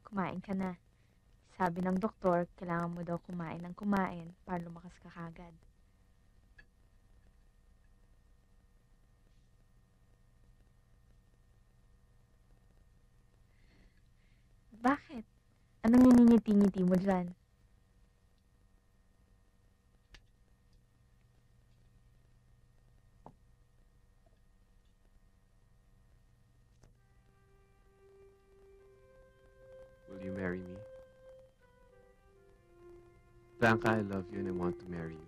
kumain ka na. Sabi ng doktor, kailangan mo daw kumain ng kumain para lumakas ka kagad. Bakit? Anong niningiti-ngiti mo dyan? Will you marry me? Blanca, I love you and I want to marry you.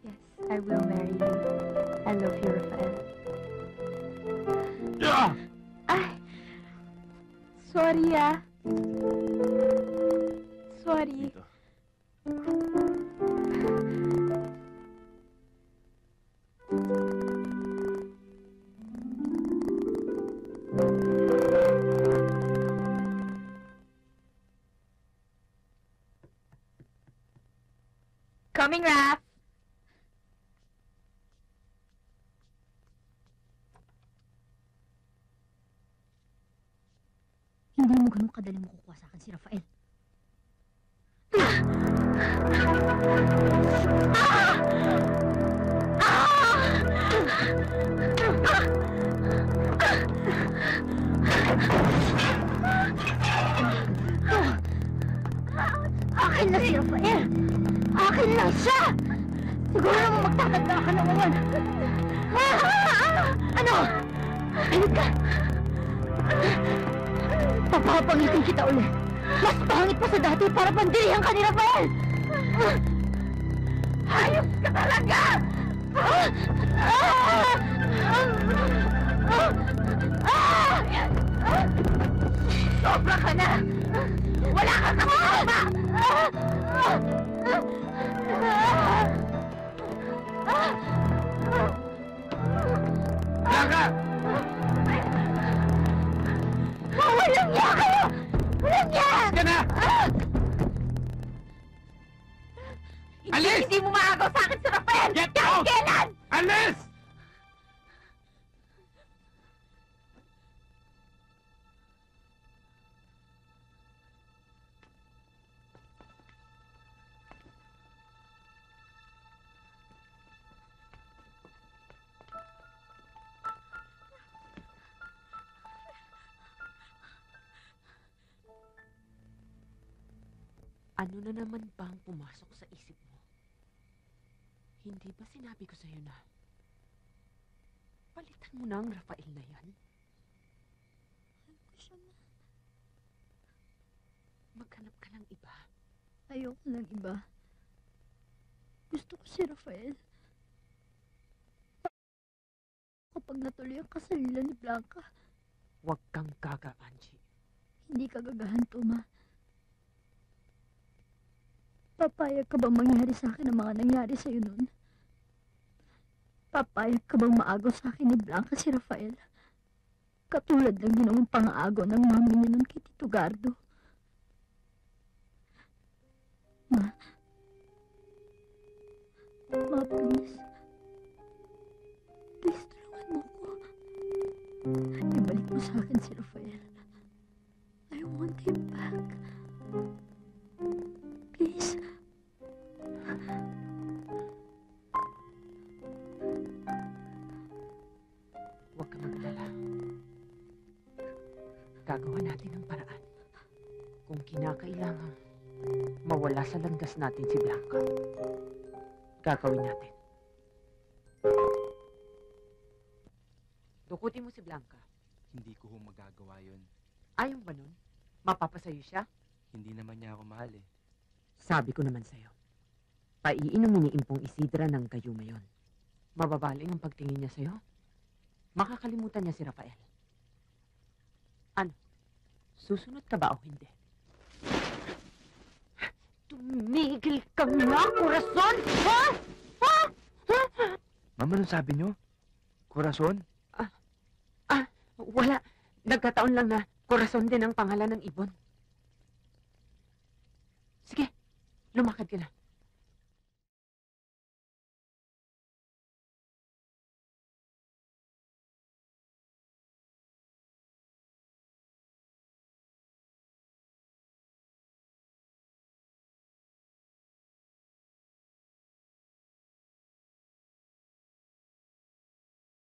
Yes, I will marry you. I love you, Rafael. Ay! Sorry, ah. Sorry. Dito. Coming, Raph! Hindi mo ganun kadali makukuha sa akin si Rafael. Akin na si Rafael! Akin lang siya! Siguro naman magtatanda ka na ngayon. Ano? Halika ka! Papapangitin kita ulit. Mas pangit pa sa dati para pandirihan ka ni Rafael! Hayop ka talaga! Sobra ka na! Wala kang kasama! Blanca! Walang niya kayo! Walang niya! Ka na! Alis! Hindi mo maagaw sa akin si Rafael! Get Kahit out! kailan! Alis! Ano na naman ba ang pumasok sa isip mo? Hindi ba sinabi ko sa'yo na palitan mo na ang Rafael na yan? Maghanap ka ng iba. Ayoko ng iba. Gusto ko si Rafael. Kapag natuloy ang kasal nila ni Blanca, Huwag kang gaga, Angie. hindi ka gagahan, Toma. Papayag ka bang mangyari sa akin ang mga nangyari sa'yo noon? Papayag ka bang maagaw sa akin ni Blanca si Rafael? Katulad ng ginawang pang-aagaw ng mami niya noon kay Tito Gardo. Ma, please. Please, tulungan mo ko. Ibalik mo sa akin si Rafael. I want him back. Please. Huwag ka mag-alala. Gagawa natin ang paraan. Kung kinakailangan mawala sa landas natin si Blanca, gagawin natin. Dukutin mo si Blanca. Hindi ko magagawa yun. Ayaw ba nun? Mapapasayo siya? Hindi naman niya ako mahal eh. Sabi ko naman sa'yo, paiinumin ni Impong Isidra ng gayuma yon. Mababaling ang pagtingin niya sa'yo. Makakalimutan niya si Rafael. Ano? Susunod ka ba o hindi? Tumigil ka nga, Corazon! Ha? Ha? Ha? Mama, anong sabi niyo? Corazon? Wala. Nagkataon lang na Corazon din ang pangalan ng ibon. Sige, lumakad ka na.